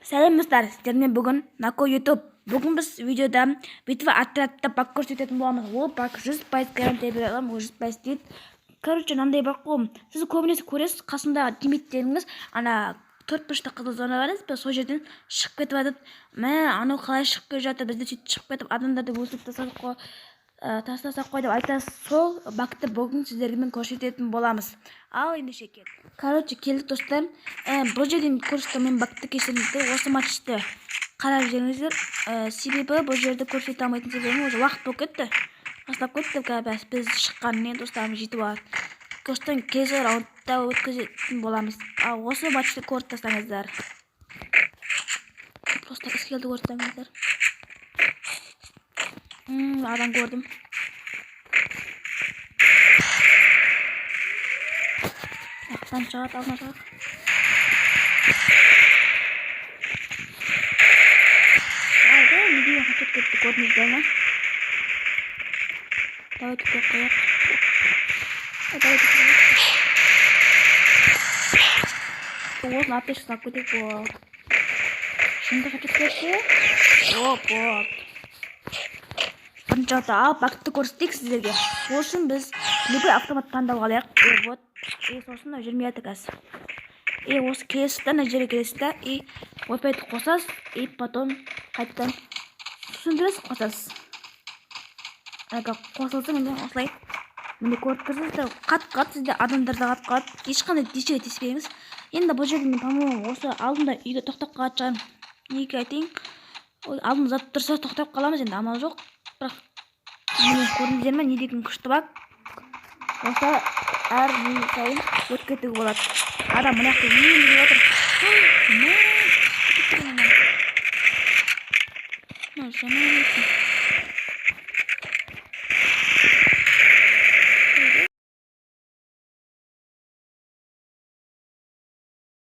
Сәлемдер, сіздермен бүгін Нако YouTube. Бүгін біз видеода битва отрядта бак көрсететін боламыз. Ол бак 100% гарантия беремін, ол 100% дейді. Короче, мынандай бар ғой. Сіз көбінесе көресіз, қасындағы тимейттеріңіз ана 4-5 қызыл зона бар емес пе, сол жерден шығып кетіп жатады. Мә, анау қалай шығып келе жатыр, бізді сөйтіп шығып кетіп адамдарды өлтіріп тастасақ қой деп айтасыз. Сол бакты бүгін сіздермен көрсететін боламыз. Ал ендеше кел. Короче, келдік достар. Бұл жерден көрсетемін бакты кешіріңіздер. Осы матчты қарап жүріңіздер. Себебі бұл жерді көрсете алмайтын себебім уже уақыт болып кетті. Бастап кеттік, біз шыққанмен достарым жетіп алады. Достан келесі раундта өткізетін боламыз. Ал осы матчты көріп тастаңыздар. Просто скелді көріп тастаңыздар. Адам көрдім. Ақтан шығады, алдына шығады. Алды, неге қачет кетті көрдіңіздер ма? Давайте қояқ. Давайте қояқ. Оғызын апеш ұстап көтек болды. Шынды қачет кетті. Вот. Бірінші ал бакты көрсетейік сіздерге. Ол үшін біз любой автомат таңдап алайық. Вот. Сосын жүрмейді қазір. Осы келесіді, жерге келесіді. Опять қосасыз. Потом қайттан түсіндіресіз қосасыз. Қосылсы міне осылай. Міне көріп тұрсыздар. Қат сізде адамдарды қат. Ешқандай дешеге теспейміз. Енді бұл жерден, по-моему, осы алдында үйге тоқтап қалады шығармын. Неге айтайын. Алдымыз зат тұрса тоқтап қаламыз, енді амал жоқ. Бірақ міне көрдіңіздер ме, не деген күшті бак. Осы әр не сайын өткетуге болады. Адам мына жақта енді отыр. Жаман екен.